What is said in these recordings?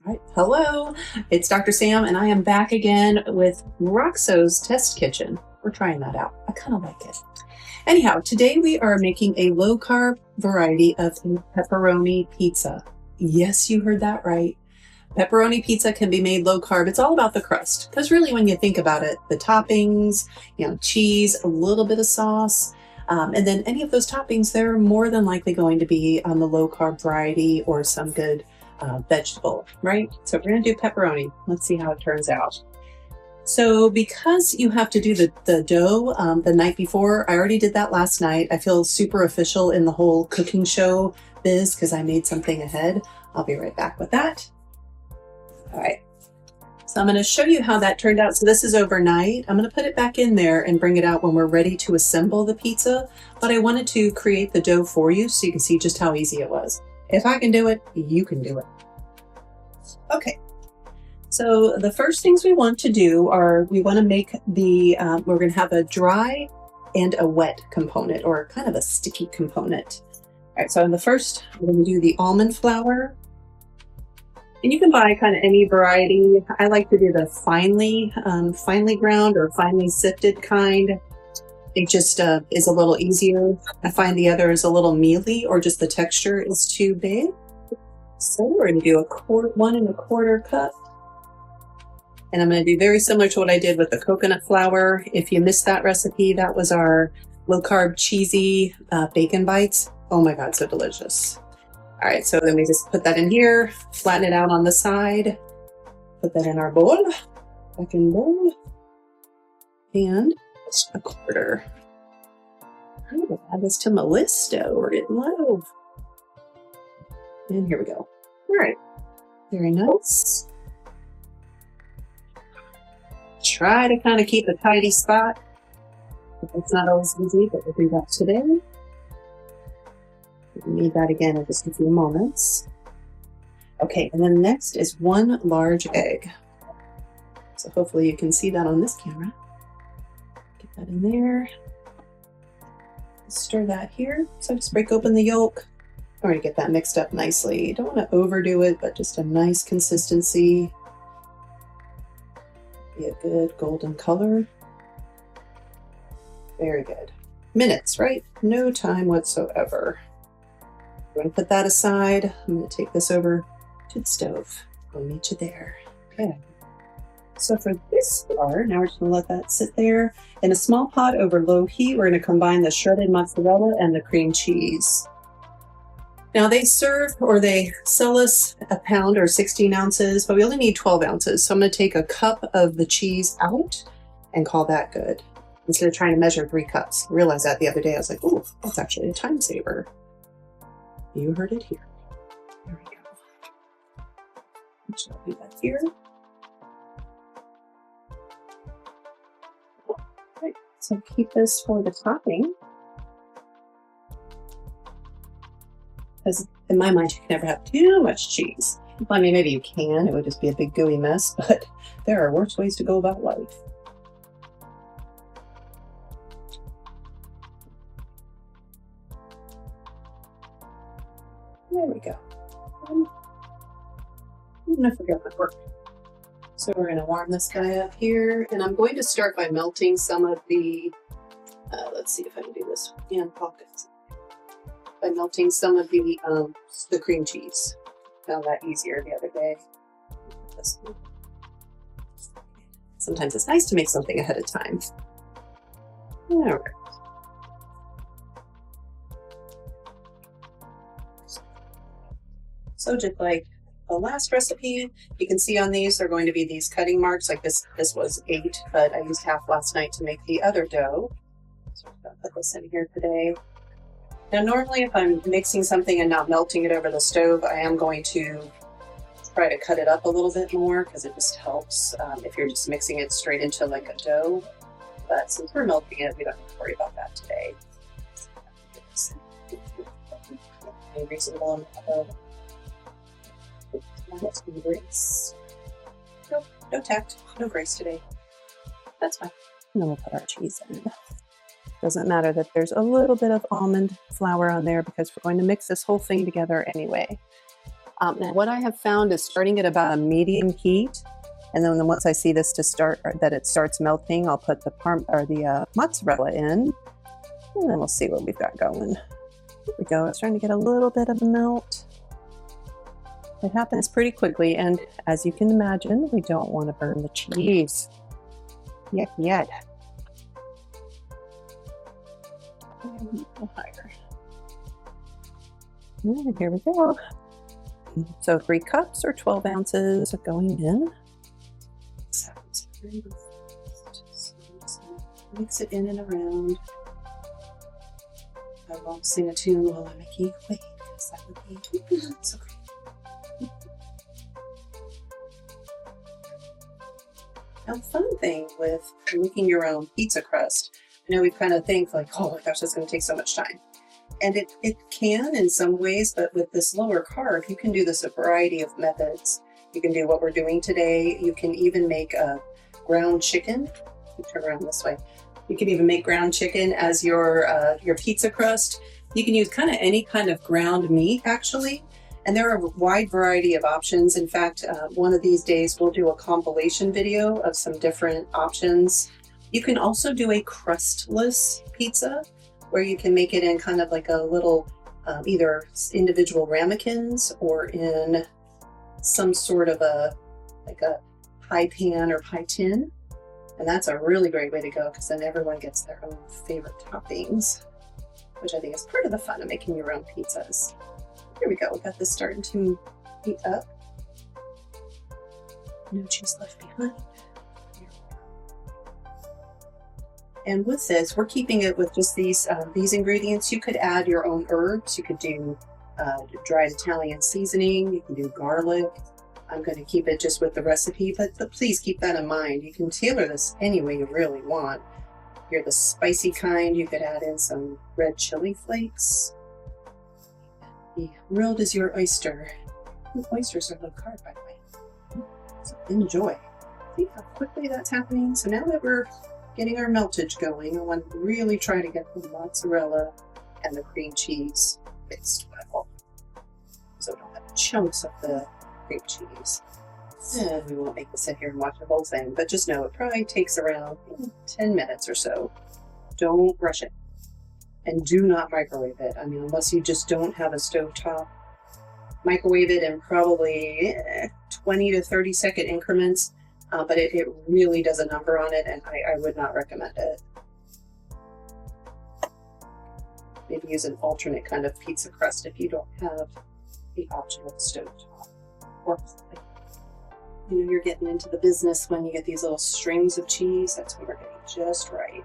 All right. Hello, it's Dr. Sam, and I am back again with Roxo's Test Kitchen. We're trying that out. I kind of like it. Anyhow, today we are making a low carb variety of pepperoni pizza. Yes, you heard that right. Pepperoni pizza can be made low carb. It's all about the crust. Because really, when you think about it, the toppings, cheese, a little bit of sauce, and then any of those toppings, they're more than likely going to be on the low carb variety or some good vegetable, right? So we're going to do pepperoni. Let's see how it turns out. So because you have to do the dough the night before, I already did that last night. I feel super official in the whole cooking show biz because I made something ahead. I'll be right back with that. All right. So I'm going to show you how that turned out. So this is overnight. I'm going to put it back in there and bring it out when we're ready to assemble the pizza. But I wanted to create the dough for you so you can see just how easy it was. If I can do it, you can do it. Okay. So the first things we want to do are we want to make we're going to have a dry and a wet component, or kind of a sticky component. All right. So in the first, we're going to do the almond flour. And you can buy kind of any variety. I like to do the finely ground or finely sifted kind. It just is a little easier. I find the other is a little mealy, or just the texture is too big. So we're going to do 1 1/4 cup. And I'm going to do very similar to what I did with the coconut flour. If you missed that recipe, that was our low carb cheesy bacon bites. Oh my God, so delicious. All right, so then we just put that in here, flatten it out on the side, put that in our bowl, second bowl, and 1/4. I'm gonna add this to my list. We're getting low. And here we go. All right, very nice. Try to kind of keep a tidy spot. It's not always easy, but we'll do that today. We need that again in just a few moments. Okay, and then next is 1 large egg. So hopefully you can see that on this camera. Get that in there. Stir that here. So just break open the yolk. I'm going to get that mixed up nicely. You don't want to overdo it, but just a nice consistency. Be a good golden color. Very good. Minutes, right? No time whatsoever. I'm going to put that aside. I'm going to take this over to the stove. I'll meet you there. Okay. So for this part, now we're just going to let that sit there. In a small pot over low heat, we're going to combine the shredded mozzarella and the cream cheese. Now they sell us a pound or 16 ounces, but we only need 12 ounces. So I'm going to take a cup of the cheese out and call that good. Instead of trying to measure 3 cups. I realized that the other day. I was like, oh, that's actually a time saver. You heard it here. There we go. I'll do that here. Right. So keep this for the topping. Because in my mind, you can never have too much cheese. I mean, maybe you can. It would just be a big gooey mess, but there are worse ways to go about life. There we go. I forgot my fork. So we're going to warm this guy up here, and I'm going to start by melting some of the, let's see if I can do this in pockets. By melting some of the cream cheese. Found that easier the other day. Sometimes it's nice to make something ahead of time. All right. So just like the last recipe, you can see on these, they're going to be these cutting marks. Like this was 8, but I used half last night to make the other dough. So I'm going to put this in here today. Now, normally if I'm mixing something and not melting it over the stove, I am going to try to cut it up a little bit more because it just helps if you're just mixing it straight into like a dough. But since we're melting it, we don't have to worry about that today. A reasonable amount of grace. Nope, no tact, no grace today. That's fine. And then we'll put our cheese in. Doesn't matter that there's a little bit of almond flour on there because we're going to mix this whole thing together anyway. Now what I have found is starting at about a medium heat, and then once I see this that it starts melting, I'll put the mozzarella in, and then we'll see what we've got going. Here we go. It's starting to get a little bit of a melt. It happens pretty quickly, and as you can imagine, we don't want to burn the cheese yet. Higher. And here we go. So 3 cups or 12 ounces are going in. Sounds very good. Just mix it in and around. I won't sing a tune while I'm making wait, because that would be so great. Now, the fun thing with making your own pizza crust, I know we kind of think like, oh my gosh, that's going to take so much time. And it can in some ways, but with this lower carb, you can do this a variety of methods. You can do what we're doing today. You can even make a ground chicken. Turn around this way. You can even make ground chicken as your pizza crust. You can use kind of any kind of ground meat, actually. And there are a wide variety of options. In fact, one of these days, we'll do a compilation video of some different options. You can also do a crustless pizza, where you can make it in kind of like a little, either individual ramekins or in some sort of a pie pan or pie tin. And that's a really great way to go, because then everyone gets their own favorite toppings, which I think is part of the fun of making your own pizzas. Here we go. We got this starting to heat up. No cheese left behind. And with this, we're keeping it with just these ingredients. You could add your own herbs. You could do dried Italian seasoning. You can do garlic. I'm going to keep it just with the recipe, but please keep that in mind. You can tailor this any way you really want. If you're the spicy kind, you could add in some red chili flakes. The world is your oyster. Oysters are low carb, by the way. So enjoy. See how quickly that's happening. So now that we're getting our meltage going, I want to really try to get the mozzarella and the cream cheese mixed well, so we don't have chunks of the cream cheese. And we won't make you sit here and watch the whole thing, but just know it probably takes around 10 minutes or so. Don't rush it. And do not microwave it. I mean, unless you just don't have a stovetop. Microwave it in probably 20 to 30 second increments. But it really does a number on it, and I would not recommend it. Maybe use an alternate kind of pizza crust if you don't have the option of stovetop. Or, you know, you're getting into the business when you get these little strings of cheese. That's when we're getting just right.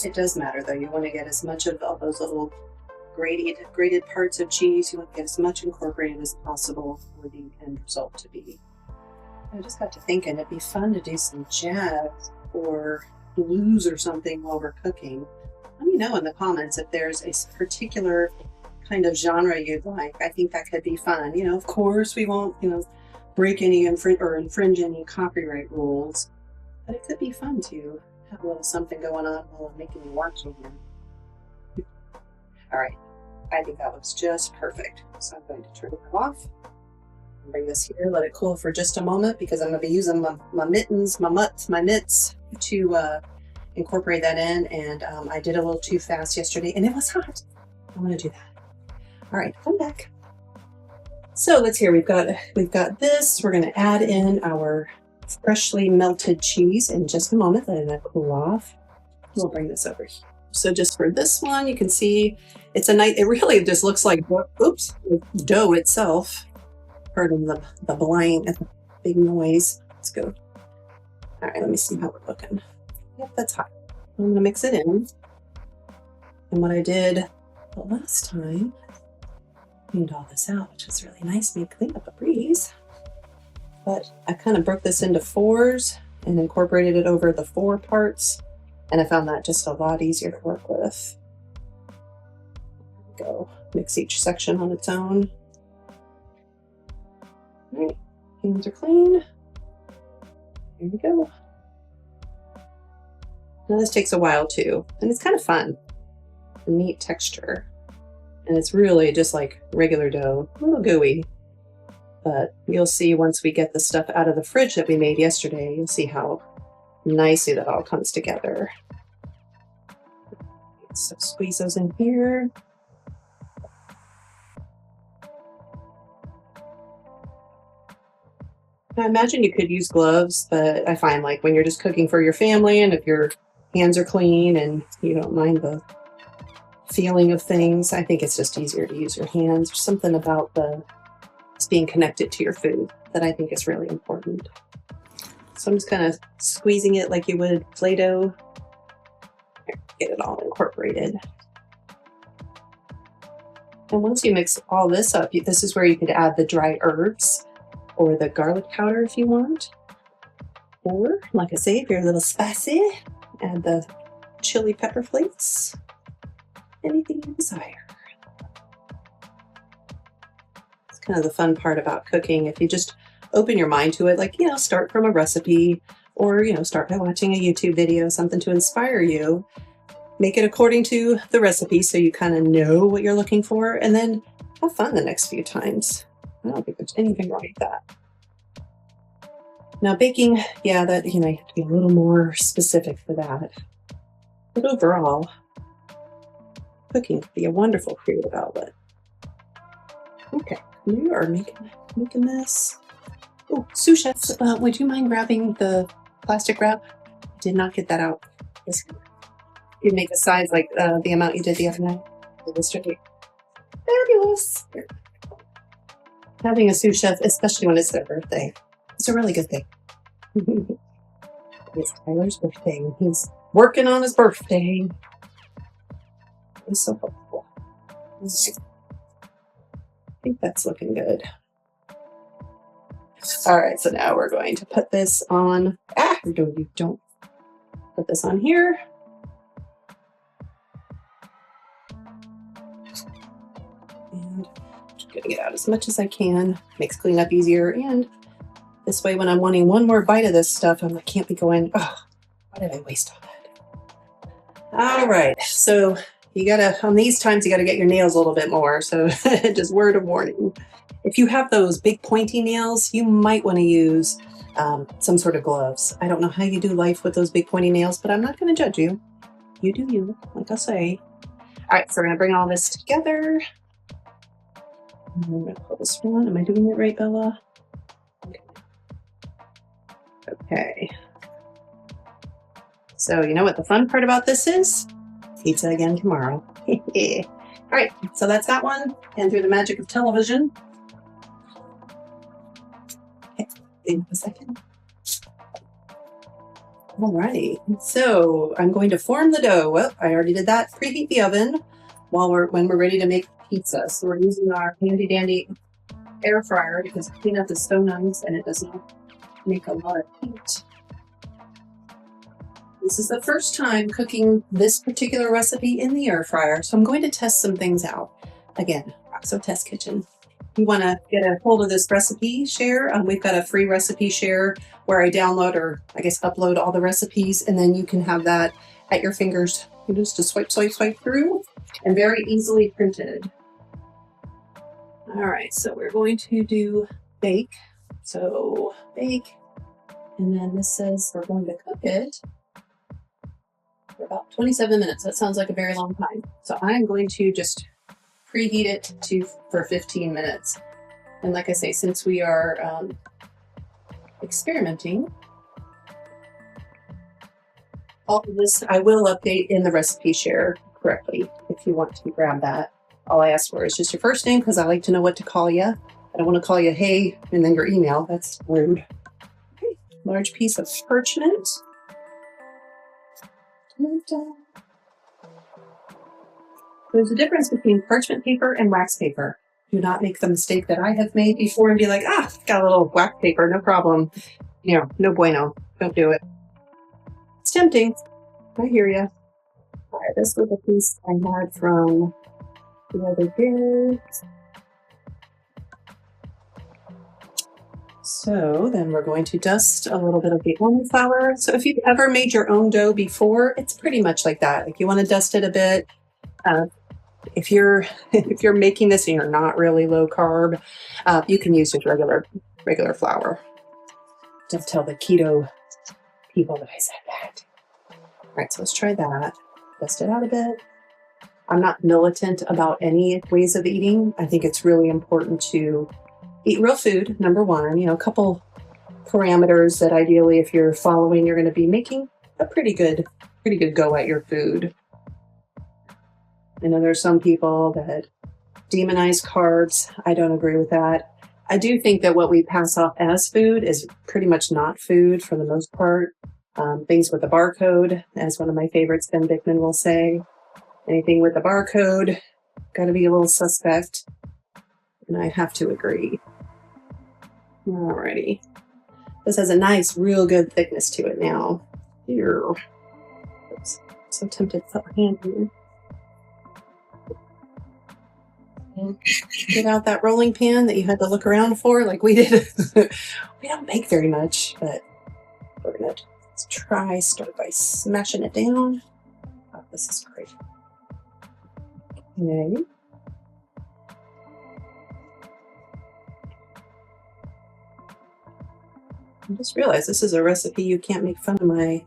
It does matter, though. You want to get as much of all those little grated parts of cheese. You want to get as much incorporated as possible for the end result to be. I just got to thinking it'd be fun to do some jazz or blues or something while we're cooking. Let me know in the comments if there's a particular kind of genre you'd like. I think that could be fun. You know, of course we won't, break any infringe any copyright rules, but it could be fun to have a little something going on while I'm making you watch again. All right, I think that looks just perfect. So I'm going to turn it off. Bring this here, let it cool for just a moment, because I'm going to be using my mitts to incorporate that in. And I did a little too fast yesterday, and it was hot. I'm going to do that. All right, come back. So let's hear. We've got this. We're going to add in our freshly melted cheese in just a moment. Letting that cool off. We'll bring this over here. So just for this one, you can see it's a nice. It really just looks like dough itself. Pardon the blind, the big noise. Let's go. All right, let me see how we're looking. Yep, that's hot. I'm gonna mix it in. And what I did the last time, cleaned all this out, which was really nice. Made clean up a breeze. But I kind of broke this into 4s and incorporated it over the 4 parts. And I found that just a lot easier to work with. There we go. Mix each section on its own. All right, hands are clean. Here we go. Now this takes a while too, and it's kind of fun. A neat texture. And it's really just like regular dough, a little gooey. But you'll see once we get the stuff out of the fridge that we made yesterday, you'll see how nicely that all comes together. So squeeze those in here. I imagine you could use gloves, but I find like when you're just cooking for your family and if your hands are clean and you don't mind the feeling of things, I think it's just easier to use your hands. There's something about just being connected to your food that I think is really important. So I'm just kind of squeezing it like you would Play-Doh. Get it all incorporated. And once you mix all this up, this is where you could add the dry herbs or the garlic powder if you want. Or, like I say, if you're a little spicy, add the chili pepper flakes. Anything you desire. It's kind of the fun part about cooking. If you just open your mind to it, like, start from a recipe or, start by watching a YouTube video, something to inspire you. Make it according to the recipe so you kind of know what you're looking for, and then have fun the next few times. I don't think there's anything wrong with that. Now baking, that you have to be a little more specific for that. But overall, cooking can be a wonderful creative outlet. Okay, we are making this. Oh, sous chef, would you mind grabbing the plastic wrap? I did not get that out. You make the size like the amount you did the other night. It was tricky. Fabulous. Having a sous chef, especially when it's their birthday, it's a really good thing. It's Tyler's birthday, and he's working on his birthday. It's so helpful. I think that's looking good. All right, so now we're going to put this on. You don't put this on here. And just gonna get out as much as I can. Makes cleanup easier, and this way when I'm wanting one more bite of this stuff, I can't be going, oh, why did I waste all that? All right, so on these times, you gotta get your nails a little bit more. So just word of warning. If you have those big pointy nails, you might want to use some sort of gloves. I don't know how you do life with those big pointy nails, but I'm not going to judge you. You do you, like I say. All right, so we're going to bring all this together. I'm going to pull this one. Am I doing it right, Bella? Okay. So you know what the fun part about this is? Pizza again tomorrow. All right, so that's that one. And through the magic of television. Okay, wait a second. Alrighty, so I'm going to form the dough. Well, I already did that. Preheat the oven when we're ready to make pizza. So we're using our handy dandy air fryer because cleanup is so nice and it does not make a lot of heat. This is the first time cooking this particular recipe in the air fryer, so I'm going to test some things out. Again, Roxo Test Kitchen. You want to get a hold of this recipe share. We've got a free recipe share where I download or I guess upload all the recipes, and then you can have that at your fingers. You just swipe through, and very easily printed. All right, so we're going to do bake. So bake, and then this says we're going to cook it for about 27 minutes. That sounds like a very long time. So I'm going to just preheat it for 15 minutes. And like I say, since we are experimenting, all of this I will update in the recipe share correctly if you want to grab that. All I ask for is just your first name because I like to know what to call you. I don't want to call you hey and then your email. That's rude. Okay, large piece of parchment. There's a difference between parchment paper and wax paper. Do not make the mistake that I have made before and be like, got a little wax paper, no problem. No bueno. Don't do it. It's tempting. I hear you. All right, this was a piece I had from the other day. So then we're going to dust a little bit of the almond flour. So if you've ever made your own dough before, it's pretty much like that. Like you want to dust it a bit. if you're if you're making this and you're not really low carb, you can use just regular flour. Don't tell the keto people that I said that. All right, so let's try that. Test it out a bit. I'm not militant about any ways of eating. I think it's really important to eat real food, number one. You know, a couple parameters that ideally, if you're following, you're going to be making a pretty good go at your food. I know there's some people that demonize carbs. I don't agree with that. I do think that what we pass off as food is pretty much not food for the most part. Things with a barcode, as one of my favorites, Ben Bickman, will say. Anything with a barcode, got to be a little suspect. And I have to agree. Alrighty. This has a nice, real good thickness to it now. Here. Oops. So tempted to put my hand here. And get out that rolling pan that you had to look around for like we did. We don't make very much, but we're going to start by smashing it down. Oh, this is great. Okay. I just realized this is a recipe you can't make fun of my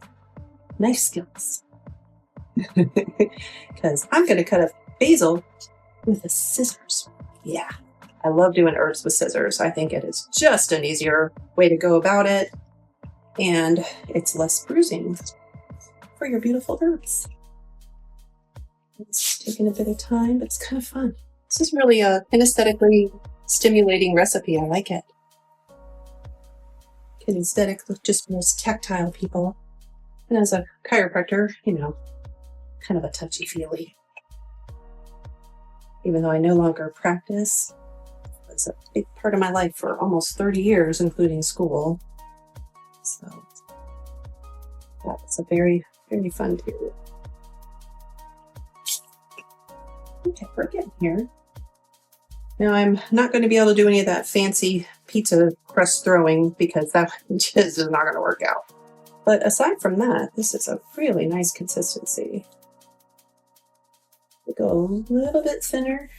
knife skills. Because I'm going to cut up basil with the scissors. Yeah, I love doing herbs with scissors. I think it is just an easier way to go about it. And it's less bruising for your beautiful herbs. It's taking a bit of time, but it's kind of fun. This is really an aesthetically stimulating recipe. I like it. Kinesthetic with just most tactile people. And as a chiropractor, you know, kind of a touchy-feely. Even though I no longer practice, it's a big part of my life for almost 30 years, including school. So that's a very, very fun period. Okay, we're getting here. Now I'm not going to be able to do any of that fancy pizza crust throwing because that just is not going to work out. But aside from that, this is a really nice consistency. We'll go a little bit thinner,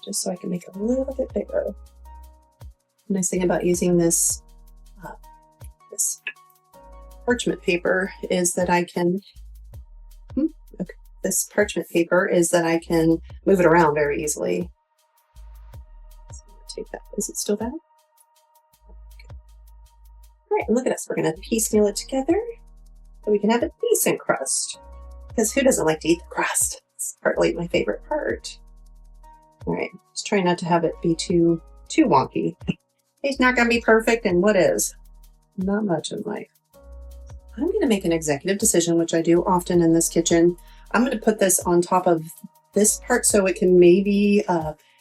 just so I can make it a little bit bigger. The nice thing about using this parchment paper is that I can. This parchment paper is that I can move it around very easily. So I'm gonna take that. Is it still bad? Okay. All right, look at us. We're going to piecemeal it together so we can have a decent crust. Because who doesn't like to eat the crust? It's partly my favorite part. All right, just try not to have it be too wonky. It's not going to be perfect, and what is? Not much in life. I'm going to make an executive decision, which I do often in this kitchen. I'm going to put this on top of this part so it can maybe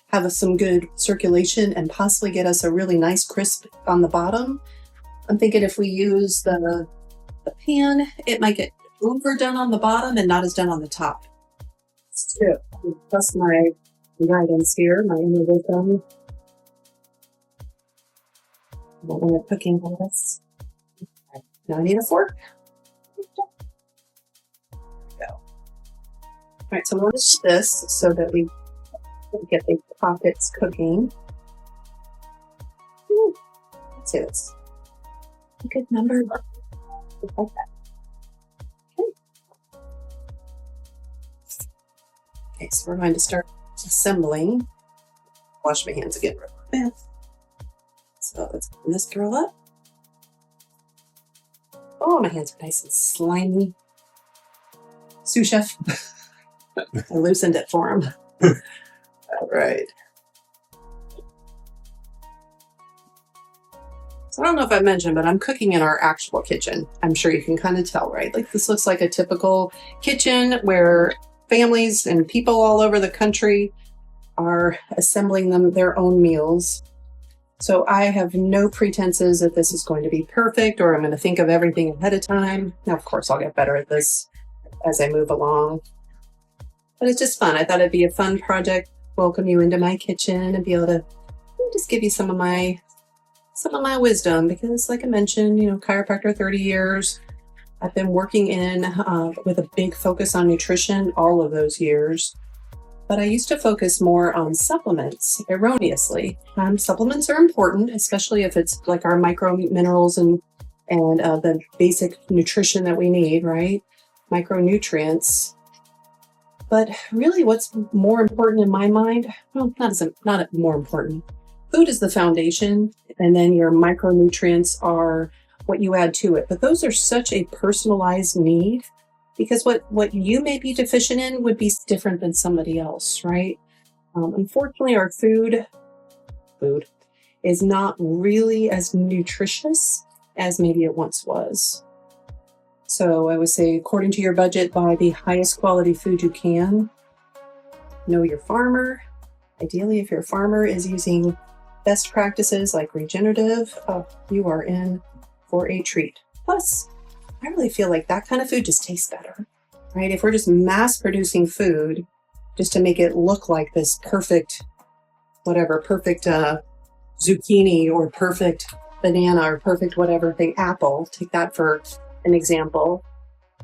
have some good circulation and possibly get us a really nice crisp on the bottom. I'm thinking if we use the pan, it might get overdone on the bottom and not as done on the top. So, plus my guidance here, my inner wisdom. When we're cooking this. Now I need a fork. All right, so we'll use this so that we get the pockets cooking. Ooh, let's see this. A good number. Just like that. Okay. Okay, so we're going to start assembling. Wash my hands again real quick. So let's open this girl up. Oh, my hands are nice and slimy. Sous chef. I loosened it for him. All right. So I don't know if I mentioned, but I'm cooking in our actual kitchen. I'm sure you can kind of tell, right? Like this looks like a typical kitchen where families and people all over the country are assembling their own meals. So I have no pretenses that this is going to be perfect or I'm going to think of everything ahead of time. Now, of course, I'll get better at this as I move along. But it's just fun. I thought it'd be a fun project, welcome you into my kitchen and be able to just give you some of my wisdom because like I mentioned, you know, chiropractor 30 years. I've been working with a big focus on nutrition all of those years. but I used to focus more on supplements erroneously. Supplements are important, especially if it's like our micro minerals and the basic nutrition that we need, right? Micronutrients. But really what's more important in my mind, well, not more important. Food is the foundation, and then your micronutrients are what you add to it. But those are such a personalized need, because what you may be deficient in would be different than somebody else, right? Unfortunately, our food is not really as nutritious as maybe it once was. So I would say, according to your budget, buy the highest quality food you can. Know your farmer. Ideally, if your farmer is using best practices like regenerative, you are in for a treat. Plus, I really feel like that kind of food just tastes better, right? If we're just mass producing food just to make it look like this perfect zucchini or perfect banana or perfect whatever thing, apple, take that for an example,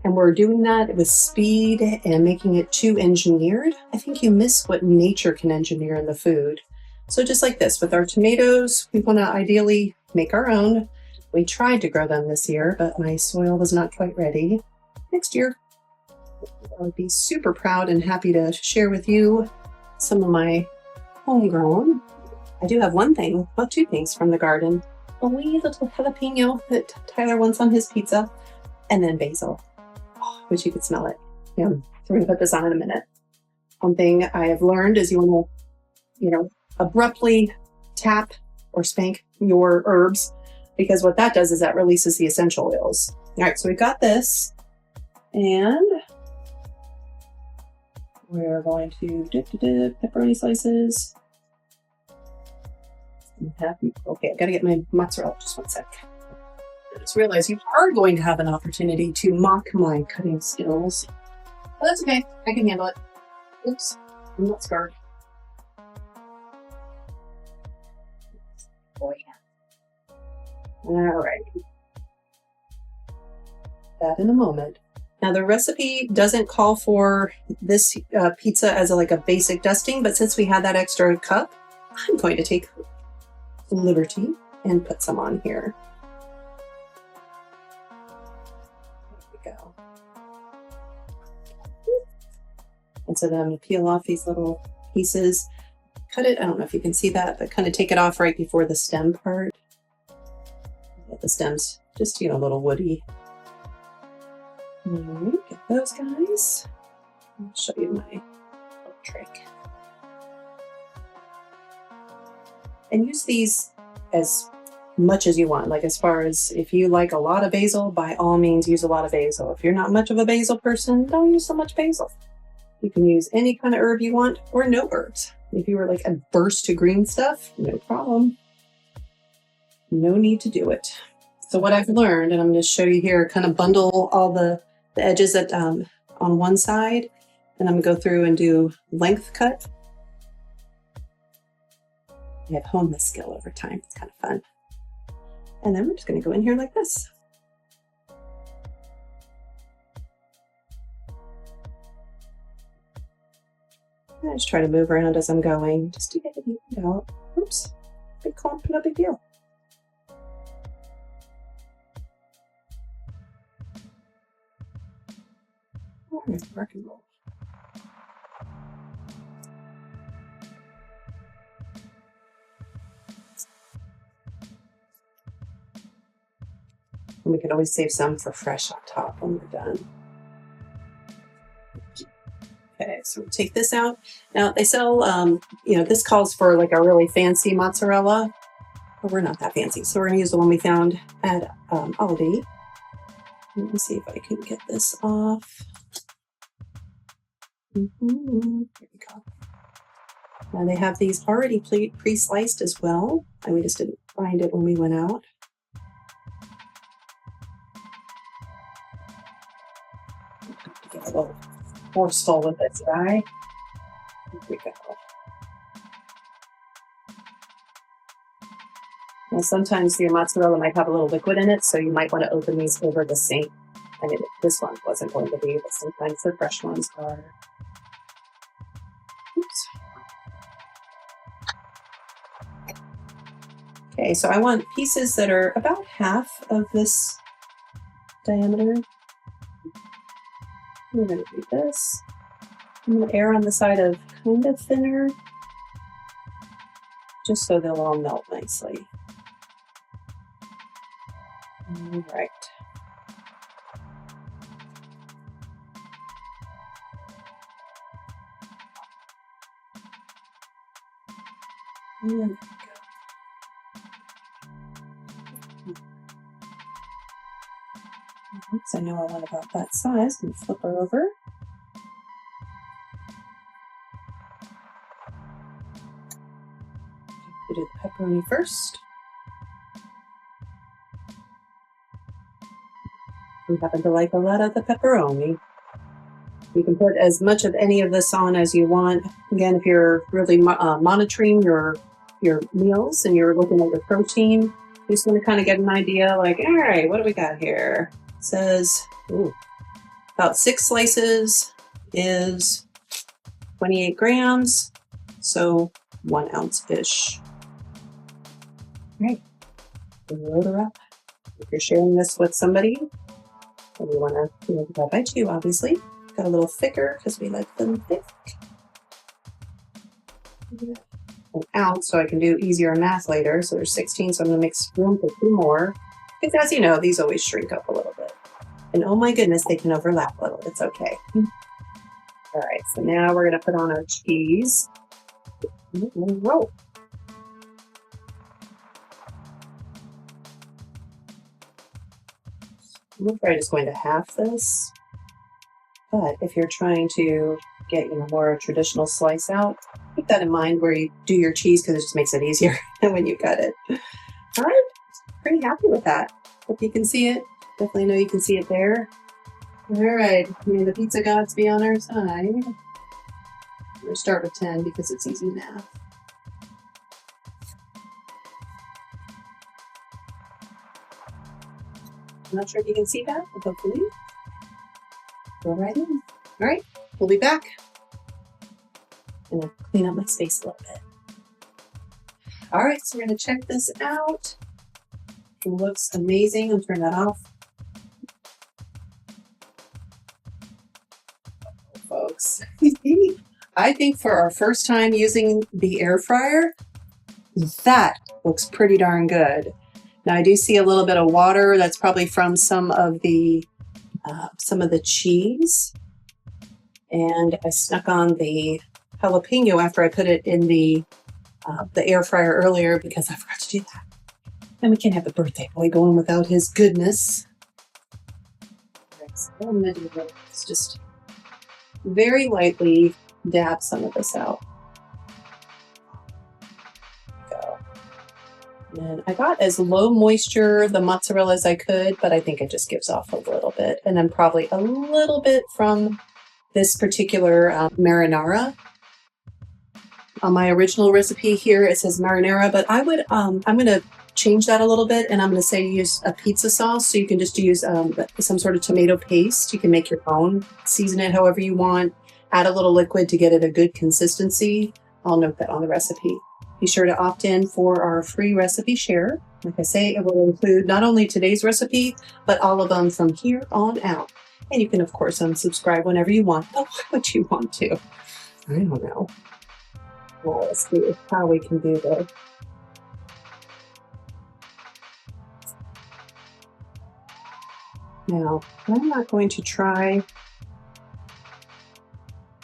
and we're doing that with speed and making it too engineered, I think you miss what nature can engineer in the food. So just like this, with our tomatoes, we want to ideally make our own. We tried to grow them this year, but my soil was not quite ready. Next year, I would be super proud and happy to share with you some of my homegrown. I do have two things from the garden. A wee little jalapeno that Tyler wants on his pizza, and then basil. Oh, wish you could smell it. Yum. So we're gonna put this on in a minute. One thing I have learned is you want to, abruptly tap or spank your herbs, because what that does is that releases the essential oils. All right, so we've got this, and we're going to dip pepperoni slices. Okay, I gotta get my mozzarella. Just one sec. I just realized you are going to have an opportunity to mock my cutting skills. But that's okay. I can handle it. Oops, I'm not scarred. Oh yeah. All right. That in a moment. Now the recipe doesn't call for this pizza as a basic dusting, but since we had that extra cup, I'm going to take liberty and put some on here. There we go. And so then I'm going to peel off these little pieces, cut it. I don't know if you can see that, but kind of take it off right before the stem part. The stem's just, a little woody. All right, get those guys. I'll show you my little trick. And use these as much as you want. Like, as far as if you like a lot of basil, by all means use a lot of basil. If you're not much of a basil person, don't use so much basil. You can use any kind of herb you want, or no herbs. If you were averse to green stuff, no problem. No need to do it. So what I've learned, and I'm going to show you here, kind of bundle all the edges on one side, and I'm going to go through and do length cut. I have honed this skill over time. It's kind of fun. And then we're just going to go in here like this. And I just try to move around as I'm going, just to get it evened out. Oops, big clump, no big deal. All right, rock and roll. And we can always save some for fresh on top when we're done. Okay, so we'll take this out. Now they sell, this calls for a really fancy mozzarella, but we're not that fancy. So we're gonna use the one we found at Aldi. Let me see if I can get this off. Here we go. Now they have these already pre-sliced as well. And we just didn't find it when we went out. Get a little forceful with this guy. Here we go. Now sometimes your mozzarella might have a little liquid in it, so you might want to open these over the sink. I mean, this one wasn't going to be, but sometimes the fresh ones are. Okay, so I want pieces that are about half of this diameter. We're going to do this. I'm going to err on the side of kind of thinner, just so they'll all melt nicely. All right. And there we go. Oops, I know I want about that size. I'm going to flip her over. We do the pepperoni first. We happen to like a lot of the pepperoni. You can put as much of any of this on as you want. Again, if you're really monitoring your meals and you're looking at your protein, you just want to kind of get an idea like, all right, what do we got here? It says about 6 slices is 28 grams, so 1 ounce-ish. All right, load her up. If you're sharing this with somebody, and you want to divide by 2, obviously. Got a little thicker because we like them thick. 1 ounce, so I can do easier math later. So there's 16, so I'm going to make room for 2 more. Because as you know, these always shrink up a little bit. And oh my goodness, they can overlap a little. It's okay. All right, so now we're going to put on our cheese. Roll. I'm probably just going to half this. But if you're trying to get more traditional slice out, keep that in mind where you do your cheese because it just makes it easier when you cut it. All right, pretty happy with that. Hope you can see it. Definitely know you can see it there. All right, may the pizza gods be on our side. I'm going to start with 10 because it's easy math. I'm not sure if you can see that, but hopefully. Go right in. All right, we'll be back. I'm going to clean up my space a little bit. All right, so we're going to check this out. It looks amazing. I'll turn that off. Oh, folks, I think for our first time using the air fryer, that looks pretty darn good. Now I do see a little bit of water. That's probably from some of the cheese, and I snuck on the jalapeno after I put it in the air fryer earlier because I forgot to do that. And we can't have the birthday boy going without his goodness. Right, so what I'm going to do is just very lightly dab some of this out. And I got as low moisture the mozzarella as I could, but I think it just gives off a little bit. And then probably a little bit from this particular marinara. On my original recipe here, it says marinara, but I would, I'm going to change that a little bit, and I'm going to say use a pizza sauce. So you can just use some sort of tomato paste. You can make your own, season it however you want, add a little liquid to get it a good consistency. I'll note that on the recipe. Be sure to opt in for our free recipe share. Like I say, it will include not only today's recipe, but all of them from here on out. And you can, of course, unsubscribe whenever you want. Oh, why would you want to? I don't know. Well, let's see how we can do this. Now, I'm not going to try.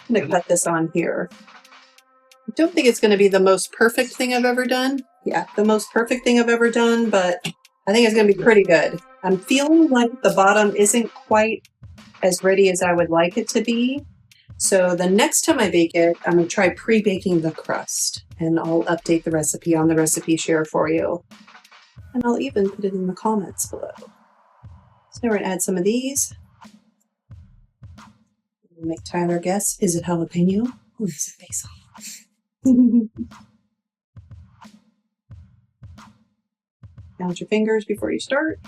I'm going to cut this on here. I don't think it's going to be the most perfect thing I've ever done. Yeah, the most perfect thing I've ever done, but I think it's going to be pretty good. I'm feeling like the bottom isn't quite as ready as I would like it to be. So the next time I bake it, I'm going to try pre-baking the crust, and I'll update the recipe on the recipe share for you. And I'll even put it in the comments below. So now we're going to add some of these. Make Tyler guess, is it jalapeno or is it basil? Count your fingers before you start.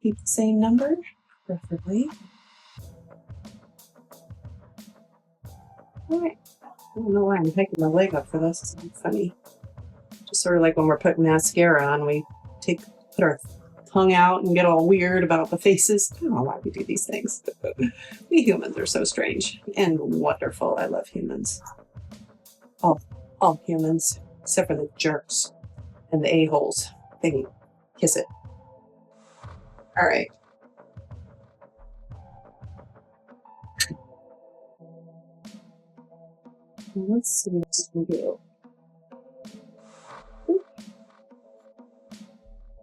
Keep the same number, preferably. All right. I don't know why I'm taking my leg up for this. It's funny. Sort of like when we're putting mascara on, we put our tongue out and get all weird about the faces. I don't know why we do these things. We humans are so strange and wonderful. I love humans. All humans, except for the jerks and the a-holes. They can kiss it. All right. Let's see what we can do.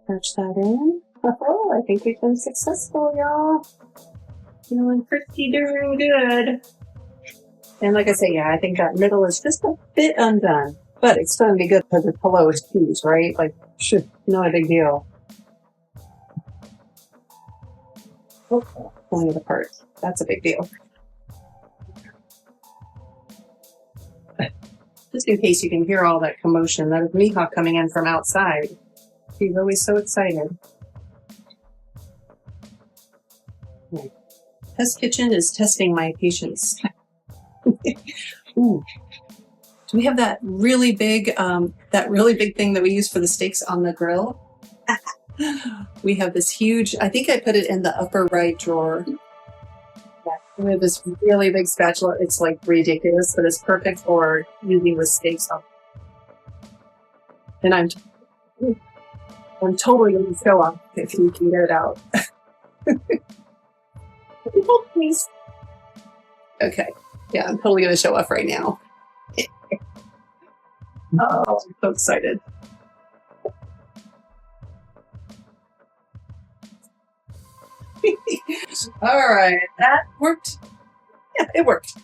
Patch that in. Oh, I think we've been successful, y'all. Feeling pretty darn good. And like I say, yeah, I think that middle is just a bit undone. But it's going to be good because it's below his cheese, right? Like, not a big deal. Oh, pulling it apart. That's a big deal. Just in case you can hear all that commotion, that is Mihawk coming in from outside. He's always so excited. Test kitchen is testing my patience. Ooh. Do we have that really big thing that we use for the steaks on the grill? We have this huge, I think I put it in the upper right drawer. We have this really big spatula. It's like ridiculous, but it's perfect for using with steaks on. And I'm totally going to show off if you can get it out. Please. Okay. Yeah, I'm totally going to show off right now. Oh, I'm so excited. All right, that worked. Yeah, it worked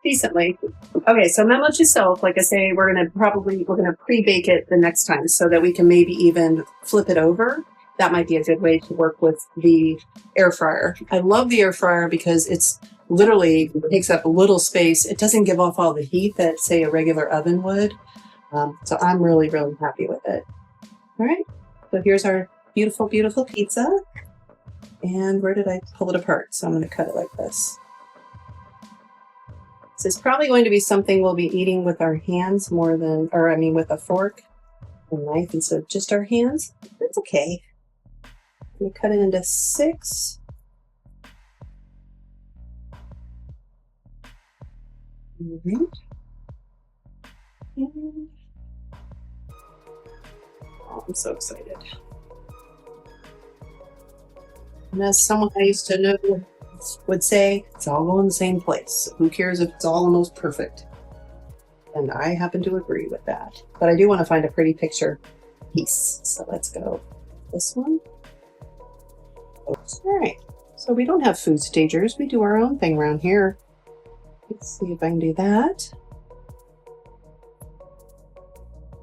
decently. Okay, so memo to self, like I say, we're gonna pre-bake it the next time so that we can maybe even flip it over. That might be a good way to work with the air fryer. I love the air fryer because it's literally takes up a little space. It doesn't give off all the heat that, say, a regular oven would. So I'm really, really happy with it. All right, so here's our beautiful, beautiful pizza. And where did I pull it apart? So I'm going to cut it like this. This is probably going to be something we'll be eating with our hands more than, with a fork and knife instead of just our hands. That's okay. I'm going to cut it into 6. All right. Oh, I'm so excited. And as someone I used to know would say, it's all going the same place. Who cares if it's all almost perfect? And I happen to agree with that. But I do want to find a pretty picture piece. So let's go this one. Oops. All right. So we don't have food stagers. We do our own thing around here. Let's see if I can do that.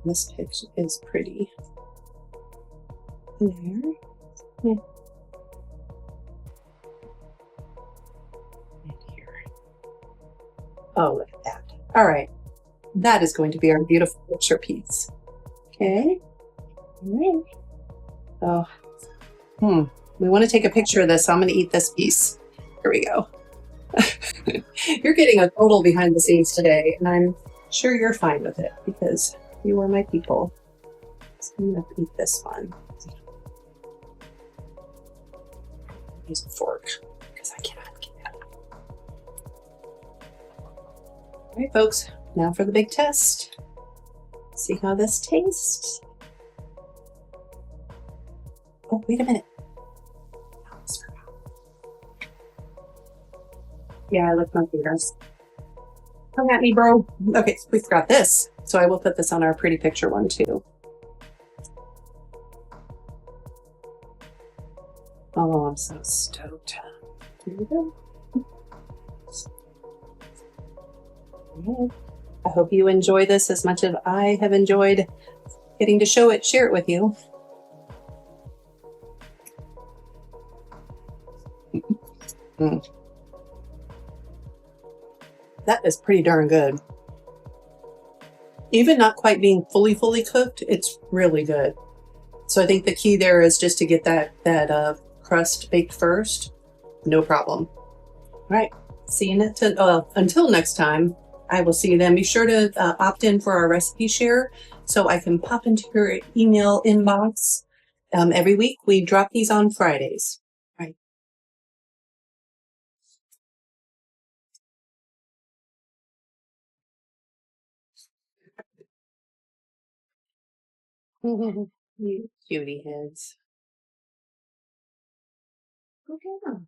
This picture is pretty. There. Yeah. Oh, look at that. All right. That is going to be our beautiful picture piece. Okay. All right. Oh, we want to take a picture of this, so I'm going to eat this piece. Here we go. You're getting a total behind the scenes today, and I'm sure you're fine with it because you are my people. So I'm going to eat this one. Use a fork because I cannot get that. All right, folks, now for the big test. See how this tastes. Oh, wait a minute. Yeah, I licked my fingers. Come at me, bro. Okay, so we forgot this. So I will put this on our pretty picture one too. Oh, I'm so stoked. Here we go. I hope you enjoy this as much as I have enjoyed getting to share it with you. That is pretty darn good. Even not quite being fully cooked, it's really good. So I think the key there is just to get that crust baked first. No problem. All right. See you until next time. I will see you then. Be sure to opt in for our recipe share so I can pop into your email inbox. Every week we drop these on Fridays. Right. You cutie heads. Okay.